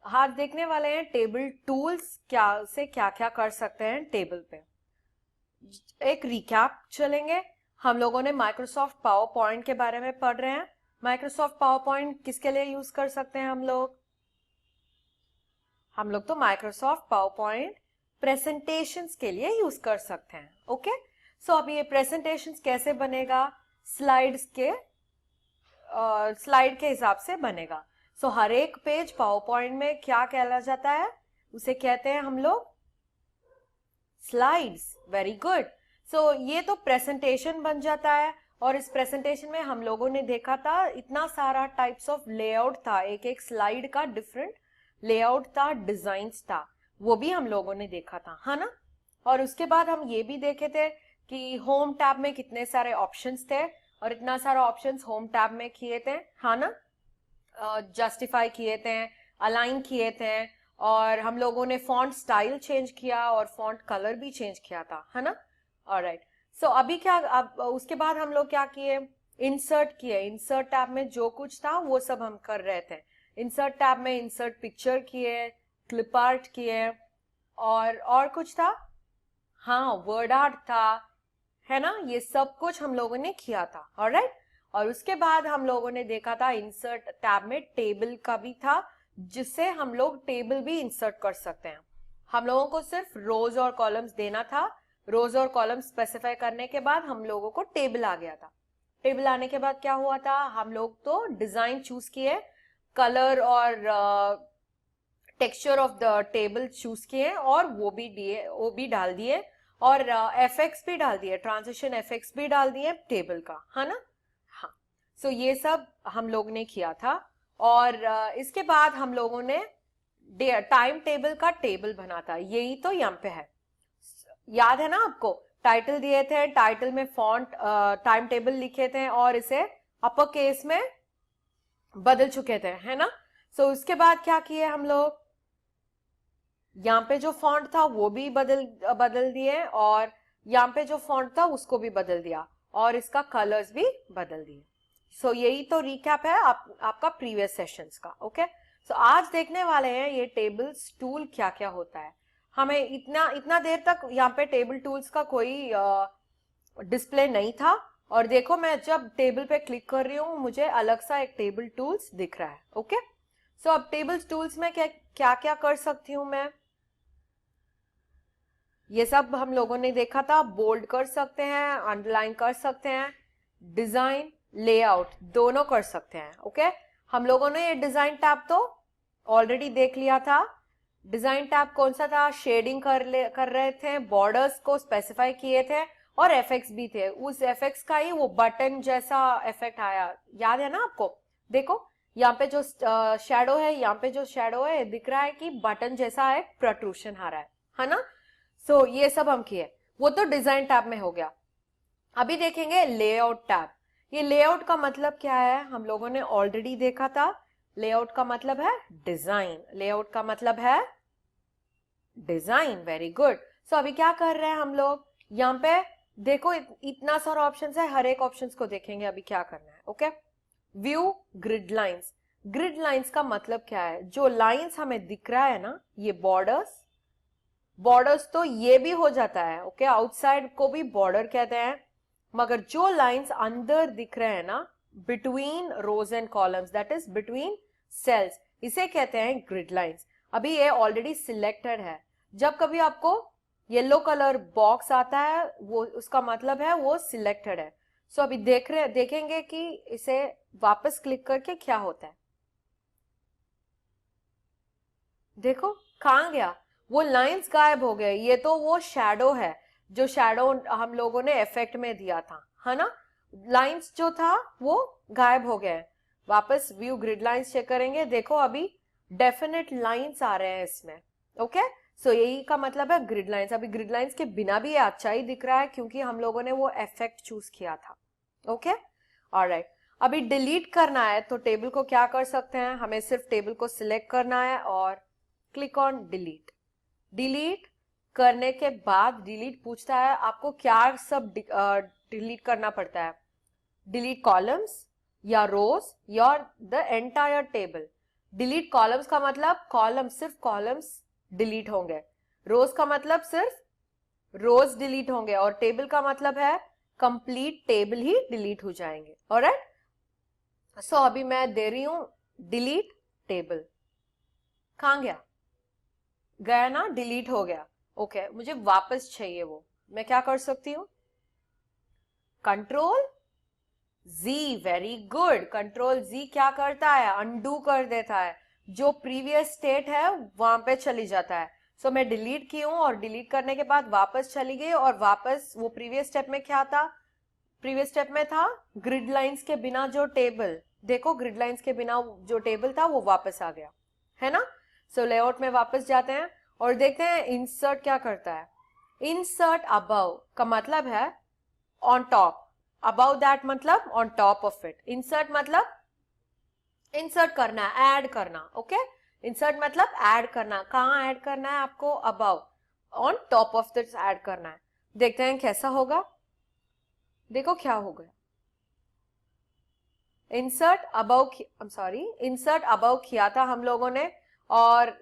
आज देखने वाले हैं टेबल टूल्स क्या क्या कर सकते हैं टेबल पे। एक रिकैप चलेंगे। हम लोगों ने माइक्रोसॉफ्ट पावर पॉइंट के बारे में पढ़ रहे हैं। माइक्रोसॉफ्ट पावर पॉइंट किसके लिए यूज कर सकते हैं हम लोग तो माइक्रोसॉफ्ट पावर पॉइंट प्रेजेंटेशंस के लिए यूज कर सकते हैं। ओके, सो अभी ये प्रेजेंटेशंस कैसे बनेगा? स्लाइड के हिसाब से बनेगा। सो हर एक पेज पावर पॉइंट में क्या कहला जाता है? उसे कहते हैं हम लोग स्लाइड्स। Very good. सो ये तो प्रेजेंटेशन बन जाता है, और इस प्रेजेंटेशन में हम लोगों ने देखा था इतना सारा टाइप्स ऑफ लेआउट था, एक एक स्लाइड का डिफरेंट लेआउट था, डिजाइन्स था, वो भी हम लोगों ने देखा था, है ना। और उसके बाद हम ये भी देखे थे कि होम टैब में कितने सारे ऑप्शंस थे, और इतना सारा ऑप्शंस होम टैब में किए थे, है ना। जस्टिफाई किए थे, अलाइन किए थे, और हम लोगों ने फॉन्ट स्टाइल चेंज किया और फॉन्ट कलर भी चेंज किया था, है ना। ऑलराइट, सो अभी क्या, अब उसके बाद हम लोग क्या किए? इंसर्ट किए। इंसर्ट टैब में जो कुछ था वो सब हम कर रहे थे। इंसर्ट टैब में इंसर्ट पिक्चर किए, क्लिप आर्ट किए, और कुछ था, हाँ वर्ड आर्ट था, है ना। ये सब कुछ हम लोगों ने किया था। ऑलराइट, और उसके बाद हम लोगों ने देखा था इंसर्ट टैब में टेबल का भी था, जिससे हम लोग टेबल भी इंसर्ट कर सकते हैं। हम लोगों को सिर्फ रोज और कॉलम्स देना था। रोज और कॉलम्स स्पेसिफाई करने के बाद हम लोगों को टेबल आ गया था। टेबल आने के बाद क्या हुआ था? हम लोग तो डिजाइन चूज किए, कलर और texture of the table choose किए, और वो भी डाल दिए, और एफएक्स भी डाल दिए, ट्रांजिशन एफएक्स भी डाल दिए टेबल का, है ना। हाँ, सो ये सब हम लोग ने किया था। और इसके बाद हम लोगों ने टाइम टेबल का टेबल बना था, यही तो यहाँ पे है। याद है ना आपको? टाइटल दिए थे, टाइटल में फॉन्ट टाइम टेबल लिखे थे, और इसे अपर केस में बदल चुके थे, है ना। सो उसके बाद क्या किए हम लोग? यहाँ पे जो फॉन्ट था वो भी बदल दिए, और यहाँ पे जो फॉन्ट था उसको भी बदल दिया, और इसका कलर्स भी बदल दिए। सो यही तो रिकैप है आपका प्रीवियस सेशंस का। ओके, सो आज देखने वाले हैं ये टेबल्स टूल क्या क्या होता है। हमें इतना देर तक यहाँ पे टेबल टूल्स का कोई डिस्प्ले नहीं था, और देखो मैं जब टेबल पे क्लिक कर रही हूँ मुझे अलग सा एक टेबल टूल्स दिख रहा है। ओके, सो अब टेबल टूल्स में क्या क्या कर सकती हूँ मैं? ये सब हम लोगों ने देखा था। बोल्ड कर सकते हैं, अंडरलाइन कर सकते हैं, डिजाइन लेआउट दोनों कर सकते हैं। ओके, हम लोगों ने ये डिजाइन टैब तो ऑलरेडी देख लिया था। डिजाइन टैब कौन सा था? शेडिंग कर रहे थे, बॉर्डर्स को स्पेसिफाई किए थे, और एफेक्ट्स भी थे। उस एफेक्ट्स का ही वो बटन जैसा इफेक्ट आया, याद है ना आपको? देखो यहाँ पे जो शेडो है, यहाँ पे जो शेडो है दिख रहा है कि बटन जैसा एक प्रोट्रूशन आ रहा है ना। सो ये सब हम किए, वो तो डिजाइन टैब में हो गया। अभी देखेंगे लेआउट टैब। ये लेआउट का मतलब क्या है हम लोगों ने ऑलरेडी देखा था। लेआउट का मतलब है डिजाइन। लेआउट का मतलब है डिजाइन। Very good. सो अभी क्या कर रहे हैं हम लोग? यहाँ पे देखो इतना सारा ऑप्शन है, हर एक ऑप्शन को देखेंगे अभी क्या करना है। Okay, view grid lines. Grid lines का मतलब क्या है? जो लाइंस हमें दिख रहा है ना, ये बॉर्डर्स तो ये भी हो जाता है। ओके, आउटसाइड को भी बॉर्डर कहते हैं, मगर जो लाइंस अंदर दिख रहे हैं ना, between rows and columns, that is between cells, इसे कहते हैं ग्रिड लाइंस। अभी ये ऑलरेडी सिलेक्टेड है। जब कभी आपको येलो कलर बॉक्स आता है, वो उसका मतलब है वो सिलेक्टेड है। सो अभी देखेंगे कि इसे वापस क्लिक करके क्या होता है। देखो कहाँ गया? वो लाइंस गायब हो गए। ये तो वो शैडो है, जो शैडो हम लोगों ने इफेक्ट में दिया था, है ना। लाइंस जो था वो गायब हो गए। वापस व्यू ग्रिड लाइंस चेक करेंगे, देखो अभी डेफिनेट लाइंस आ रहे हैं इसमें। ओके, सो यही का मतलब है ग्रिड लाइंस। अभी ग्रिड लाइंस के बिना भी ये अच्छा ही दिख रहा है, क्योंकि हम लोगों ने वो इफेक्ट चूज किया था। Okay, alright. अभी डिलीट करना है तो टेबल को क्या कर सकते हैं? हमें सिर्फ टेबल को सिलेक्ट करना है और क्लिक ऑन डिलीट। डिलीट करने के बाद डिलीट पूछता है आपको क्या सब डिलीट करना पड़ता है। डिलीट कॉलम्स या रोज या the entire table. Delete columns का मतलब कॉलम, सिर्फ कॉलम्स डिलीट होंगे, रोज का मतलब सिर्फ रोज डिलीट होंगे, और टेबल का मतलब है कंप्लीट टेबल ही डिलीट हो जाएंगे। ऑलराइट, सो अभी मैं दे रही हूं डिलीट टेबल। कहां गया? गया ना, डिलीट हो गया। ओके, मुझे वापस चाहिए वो, मैं क्या कर सकती हूं? कंट्रोल जी, वेरी गुड। कंट्रोल जी क्या करता है? अनडू कर देता है, जो प्रीवियस स्टेट है वहां पे चली जाता है। सो मैं डिलीट की हूं और डिलीट करने के बाद वापस चली गई, और वापस वो प्रीवियस स्टेप में क्या था? प्रीवियस स्टेप में था ग्रिड लाइंस के बिना जो टेबल, देखो ग्रिड लाइंस के बिना जो टेबल था वो वापस आ गया, है ना। सो लेआउट में वापस जाते हैं और देखते हैं इंसर्ट क्या करता है। इंसर्ट अबव का मतलब है ऑन टॉप, अबव दैट मतलब on top of it. Insert मतलब इंसर्ट करना, ऐड करना। ओके, इंसर्ट मतलब ऐड करना। कहाँ ऐड करना है आपको? Above, on top of this add करना है। देखते हैं कैसा होगा। देखो क्या हो गया, इंसर्ट अबव, इंसर्ट अबव किया था हम लोगों ने, और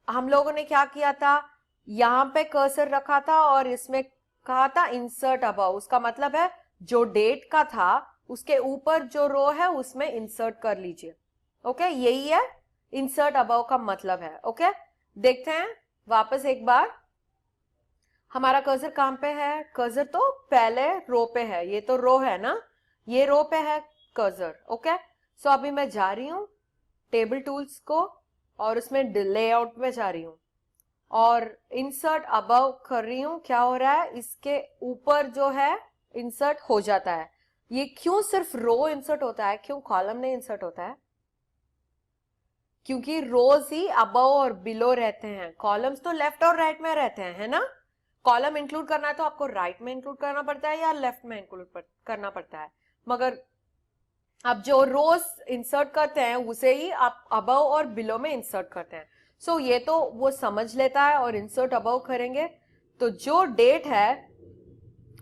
हम लोगों ने क्या किया था, यहां पे कर्सर रखा था और इसमें कहा था इंसर्ट अबव। उसका मतलब है जो डेट का था उसके ऊपर जो रो है उसमें इंसर्ट कर लीजिए। ओके, यही है इंसर्ट अबव का मतलब है। ओके, देखते हैं वापस एक बार, हमारा कर्सर कहां पे है? कर्सर तो पहले रो पे है, ये तो रो है ना, ये रो पे है कर्सर। ओके, सो अभी मैं जा रही हूं टेबल टूल्स को और उसमें लेआउट में जा रही हूं और इंसर्ट अबव कर रही हूं। क्या हो रहा है? इसके ऊपर जो है इंसर्ट हो जाता है। ये क्यों सिर्फ रो इंसर्ट होता है, क्यों कॉलम नहीं इंसर्ट होता है? क्योंकि रोज ही अबव और बिलो रहते हैं, कॉलम्स तो लेफ्ट और राइट में रहते हैं, है ना। कॉलम इंक्लूड करना है तो आपको राइट में इंक्लूड करना पड़ता है या लेफ्ट में इंक्लूड करना पड़ता है, मगर अब जो रोज इंसर्ट करते हैं उसे ही आप अबव और बिलो में इंसर्ट करते हैं। सो ये तो वो समझ लेता है और इंसर्ट अबव करेंगे तो जो डेट है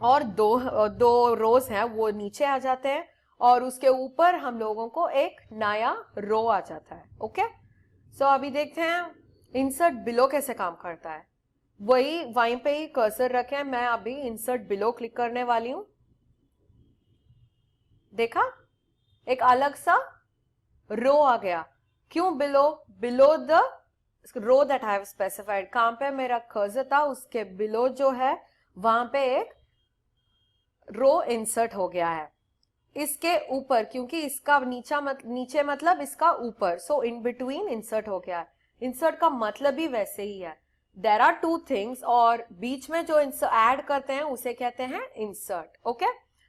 और दो रोज हैं वो नीचे आ जाते हैं और उसके ऊपर हम लोगों को एक नया रो आ जाता है। ओके, सो अभी देखते हैं इंसर्ट बिलो कैसे काम करता है। वही वहीं पे ही कर्सर रखे, मैं अभी इंसर्ट बिलो क्लिक करने वाली हूं। देखा, एक अलग सा रो आ गया। क्यों below? Below the row that I have specified. कहां पे मेरा कर्सर था उसके बिलो जो है वहां पे एक रो इंसर्ट हो गया है। इसके ऊपर, क्योंकि इसका नीचे मतलब इसका ऊपर, सो इन बिटवीन इंसर्ट हो गया है। इंसर्ट का मतलब ही वैसे ही है, देर आर टू थिंग्स, और बीच में जो ऐड करते हैं उसे कहते हैं इंसर्ट। ओके,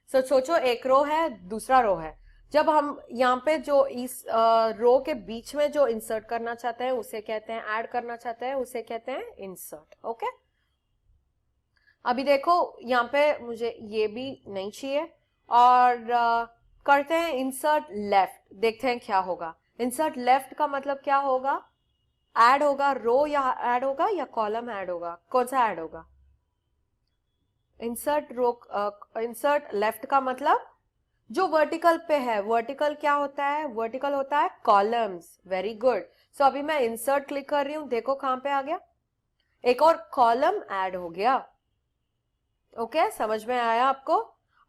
सो सोचो एक रो है दूसरा रो है, जब हम यहाँ पे जो इस रो के बीच में जो इंसर्ट करना चाहते हैं उसे कहते हैं, ऐड करना चाहते हैं उसे कहते हैं इंसर्ट। ओके, अभी देखो यहाँ पे मुझे ये भी नहीं चाहिए और करते हैं इंसर्ट लेफ्ट। देखते हैं क्या होगा। इंसर्ट लेफ्ट का मतलब क्या होगा? ऐड होगा, रो या ऐड होगा या कॉलम ऐड होगा? कौन सा ऐड होगा? इंसर्ट रो, इंसर्ट लेफ्ट का मतलब जो वर्टिकल पे है। वर्टिकल क्या होता है? वर्टिकल होता है कॉलम्स। Very good. सो अभी मैं इंसर्ट क्लिक कर रही हूं, देखो कहां पे आ गया, एक और कॉलम ऐड हो गया। ओके, समझ में आया आपको?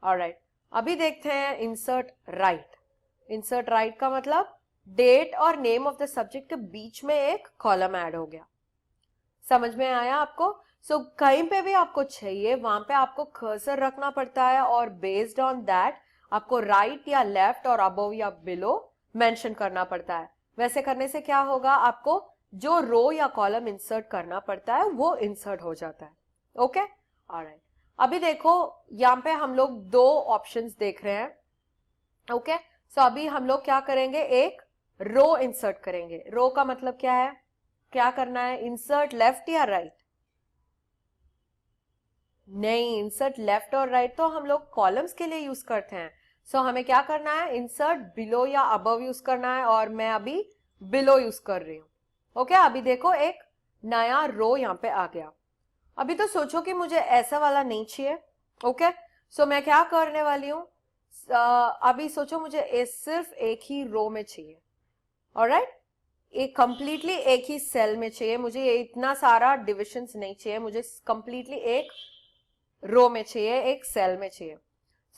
ऑलराइट, अभी देखते हैं इंसर्ट राइट। इंसर्ट राइट का मतलब डेट और नेम ऑफ द सब्जेक्ट के बीच में एक कॉलम ऐड हो गया। समझ में आया आपको? सो कहीं पे भी आपको चाहिए वहां पे आपको कर्सर रखना पड़ता है और बेस्ड ऑन दैट आपको राइट या लेफ्ट और अबव या बिलो मेंशन करना पड़ता है। वैसे करने से क्या होगा, आपको जो रो या कॉलम इंसर्ट करना पड़ता है वो इंसर्ट हो जाता है। ओके, ऑलराइट, अभी देखो यहाँ पे हम लोग दो ऑप्शंस देख रहे हैं। ओके, सो अभी हम लोग क्या करेंगे, एक रो इंसर्ट करेंगे। रो का मतलब क्या है, क्या करना है? इंसर्ट लेफ्ट या राइट? नहीं, इंसर्ट लेफ्ट और राइट तो हम लोग कॉलम्स के लिए यूज करते हैं। सो हमें क्या करना है, इंसर्ट बिलो या अबव यूज करना है, और मैं अभी बिलो यूज कर रही हूँ। ओके, अभी देखो एक नया रो यहाँ पे आ गया। अभी तो सोचो कि मुझे ऐसा वाला नहीं चाहिए। ओके, सो मैं क्या करने वाली हूँ, अभी सोचो मुझे सिर्फ एक ही रो में चाहिए। ऑलराइट, एक कंप्लीटली एक ही सेल में चाहिए मुझे, ये इतना सारा डिविजन्स नहीं चाहिए मुझे, कंप्लीटली एक रो में चाहिए, एक सेल में चाहिए।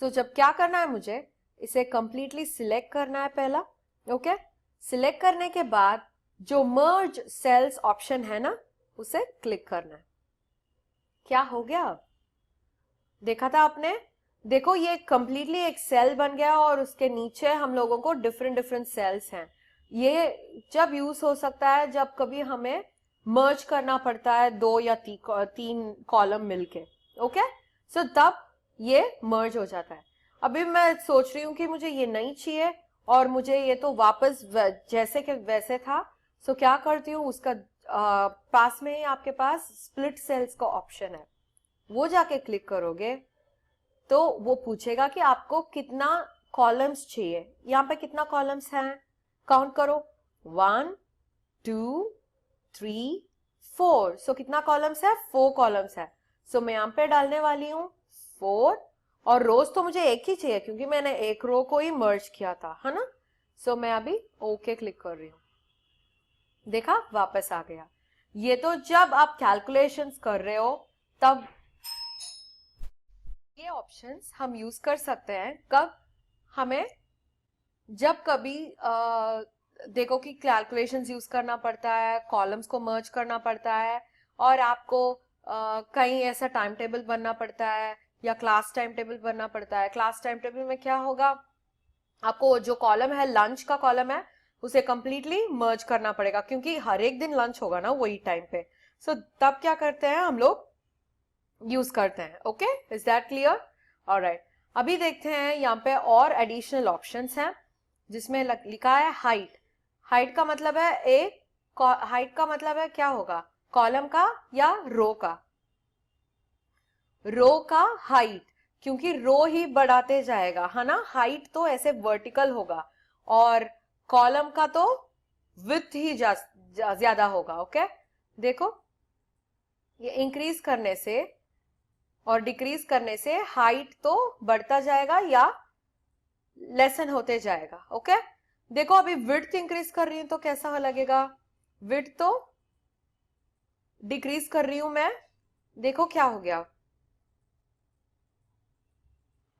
सो जब क्या करना है, मुझे इसे कंप्लीटली सिलेक्ट करना है पहला। ओके, सिलेक्ट करने के बाद जो मर्ज सेल्स ऑप्शन है ना, उसे क्लिक करना है। क्या हो गया, देखा था आपने? देखो ये कंप्लीटली एक सेल बन गया और उसके नीचे हम लोगों को डिफरेंट डिफरेंट सेल्स हैं। ये जब यूज हो सकता है जब कभी हमें मर्ज करना पड़ता है दो या तीन कॉलम मिलके। ओके, सो तब ये मर्ज हो जाता है। अभी मैं सोच रही हूँ कि मुझे ये नहीं चाहिए और मुझे ये तो वापस जैसे के वैसे था। सो क्या करती हूँ, उसका पास में ही आपके पास स्प्लिट सेल्स का ऑप्शन है, वो जाके क्लिक करोगे तो वो पूछेगा कि आपको कितना कॉलम्स चाहिए। यहाँ पे कितना कॉलम्स हैं, काउंट करो, 1 2 3 4। सो कितना कॉलम्स है, 4 कॉलम्स है। सो मैं यहाँ पे डालने वाली हूँ 4, और रोज तो मुझे एक ही चाहिए क्योंकि मैंने एक रो को ही मर्ज किया था, है ना। सो मैं अभी ओके क्लिक कर रही हूँ, देखा वापस आ गया। ये तो जब आप कैलकुलेशंस कर रहे हो तब ये ऑप्शंस हम यूज कर सकते हैं। कब, हमें जब कभी देखो कि कैलकुलेशंस यूज करना पड़ता है, कॉलम्स को मर्ज करना पड़ता है, और आपको कहीं ऐसा टाइम टेबल बनना पड़ता है या क्लास टाइम टेबल बनना पड़ता है। क्लास टाइम टेबल में क्या होगा, आपको जो कॉलम है, लंच का कॉलम है, उसे कंप्लीटली मर्ज करना पड़ेगा क्योंकि हर एक दिन लंच होगा ना वही टाइम पे। सो तब क्या करते हैं हम लोग, यूज करते हैं। Okay, is that clear? Alright, अभी देखते हैं यहाँ पे और एडिशनल ऑप्शंस हैं जिसमें लिखा है हाइट। हाइट का मतलब है हाइट का मतलब है क्या होगा, कॉलम का या रो का? रो का हाइट, क्योंकि रो ही बढ़ाते जाएगा, है ना। हाइट तो ऐसे वर्टिकल होगा और कॉलम का तो विड्थ ही ज्यादा होगा। ओके, देखो ये इंक्रीज करने से और डिक्रीज करने से हाइट तो बढ़ता जाएगा या लेसन होते जाएगा। ओके, देखो अभी विड्थ इंक्रीज कर रही हूं तो कैसा लगेगा, विड्थ तो डिक्रीज कर रही हूं मैं, देखो क्या हो गया,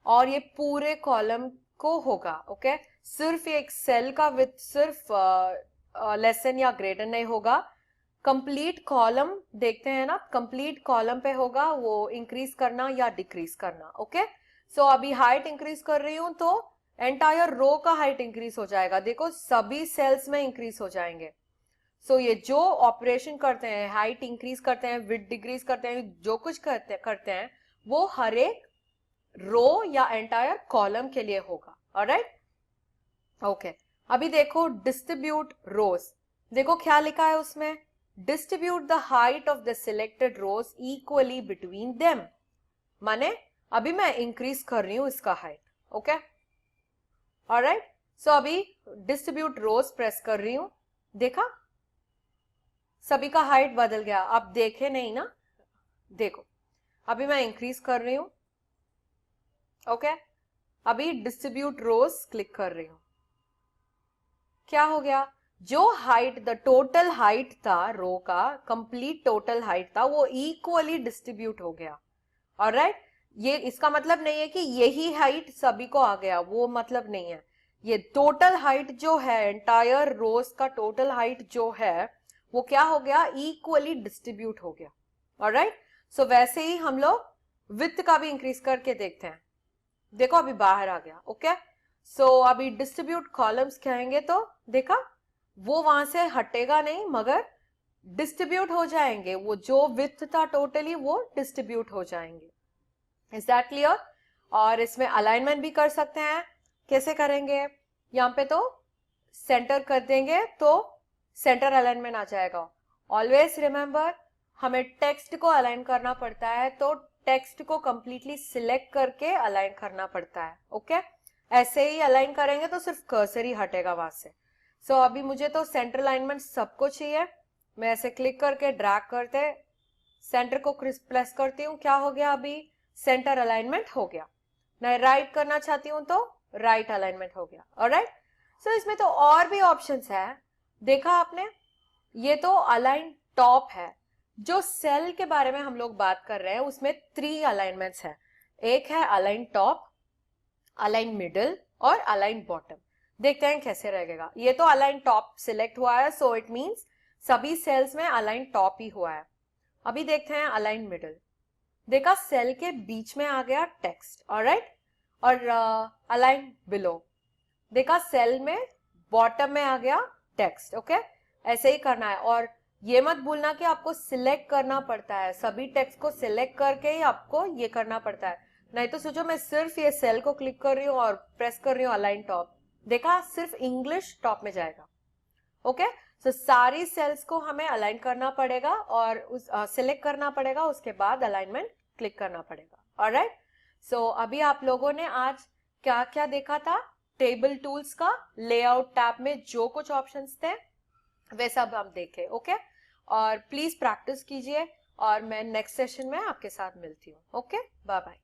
और ये पूरे कॉलम को होगा। ओके, सिर्फ एक सेल का विड्थ सिर्फ लेसन या ग्रेटर नहीं होगा, कंप्लीट कॉलम देखते हैं ना, कंप्लीट कॉलम पे होगा वो इंक्रीज करना या डिक्रीज करना। ओके, सो अभी हाइट इंक्रीज कर रही हूं तो एंटायर रो का हाइट इंक्रीज हो जाएगा, देखो सभी सेल्स में इंक्रीज हो जाएंगे। सो ये जो ऑपरेशन करते हैं, हाइट इंक्रीज करते हैं, विड्थ डिक्रीज करते हैं, जो कुछ करते हैं वो हर एक रो या एंटायर कॉलम के लिए होगा। ऑलराइट, ओके, अभी देखो डिस्ट्रीब्यूट रोज, देखो क्या लिखा है उसमें, distribute the height of the selected rows equally between them. माने अभी मैं इंक्रीज कर रही हूं इसका हाइट। ओके, ऑलराइट, सो अभी डिस्ट्रीब्यूट रोज प्रेस कर रही हूं, देखा सभी का हाइट बदल गया। आप देखे नहीं ना, देखो अभी मैं इंक्रीज कर रही हूं। ओके, अभी डिस्ट्रीब्यूट रोज क्लिक कर रही हूं, क्या हो गया, जो हाइट, द टोटल हाइट था रो का, कंप्लीट टोटल हाइट था, वो इक्वली डिस्ट्रीब्यूट हो गया। ऑलराइट, ये इसका मतलब नहीं है कि यही हाइट सभी को आ गया, वो मतलब नहीं है। ये टोटल हाइट जो है, एंटायर रोज का टोटल हाइट जो है वो क्या हो गया, इक्वली डिस्ट्रीब्यूट हो गया। ऑलराइट, सो वैसे ही हम लोग विड्थ का भी इंक्रीज करके देखते हैं, देखो अभी बाहर आ गया। ओके, सो अभी डिस्ट्रीब्यूट कॉलम्स कहेंगे तो देखा वो वहां से हटेगा नहीं मगर डिस्ट्रीब्यूट हो जाएंगे, वो जो विड्थ था टोटली वो डिस्ट्रीब्यूट हो जाएंगे। Is that clear? और इसमें अलाइनमेंट भी कर सकते हैं, कैसे करेंगे, यहाँ पे तो सेंटर कर देंगे तो सेंटर अलाइनमेंट आ जाएगा। ऑलवेज रिमेंबर, हमें टेक्स्ट को अलाइन करना पड़ता है तो टेक्स्ट को कंप्लीटली सिलेक्ट करके अलाइन करना पड़ता है। ओके, ऐसे ही अलाइन करेंगे तो सिर्फ कर्सर ही हटेगा वहां से। सो अभी मुझे तो सेंटर अलाइनमेंट सबको चाहिए, मैं ऐसे क्लिक करके ड्रैग करते सेंटर को प्रेस करती हूँ, क्या हो गया, अभी सेंटर अलाइनमेंट हो गया। मैं राइट करना चाहती हूँ तो राइट अलाइनमेंट हो गया। ऑलराइट, सो इसमें तो और भी ऑप्शंस है, देखा आपने, ये तो अलाइन टॉप है। जो सेल के बारे में हम लोग बात कर रहे हैं उसमें 3 अलाइनमेंट्स है। एक है अलाइन टॉप, अलाइन मिडल और अलाइन बॉटम। देखते हैं कैसे रहेगा। ये तो अलाइन टॉप सिलेक्ट हुआ है, सो इट मींस सभी सेल्स में अलाइन टॉप ही हुआ है। अभी देखते हैं अलाइन मिडल। देखा सेल के बीच में आ गया टेक्स्ट, ऑलराइट, और अलाइन बिलो। देखा सेल में बॉटम में आ गया टेक्स्ट। ओके, ऐसे ही करना है। और ये मत भूलना कि आपको सिलेक्ट करना पड़ता है, सभी टेक्स्ट को सिलेक्ट करके ही आपको ये करना पड़ता है। नहीं तो सोचो मैं सिर्फ ये सेल को क्लिक कर रही हूँ और प्रेस कर रही हूँ अलाइन टॉप, देखा सिर्फ इंग्लिश टॉप में जाएगा। ओके, सो सारी सेल्स को हमें अलाइन करना पड़ेगा और उस सिलेक्ट करना पड़ेगा, उसके बाद अलाइनमेंट क्लिक करना पड़ेगा। ऑलराइट, सो अभी आप लोगों ने आज क्या क्या देखा था? टेबल टूल्स का लेआउट टैब में जो कुछ ऑप्शंस थे वे सब हम देखे। ओके, और प्लीज प्रैक्टिस कीजिए और मैं नेक्स्ट सेशन में आपके साथ मिलती हूँ। Okay, bye bye.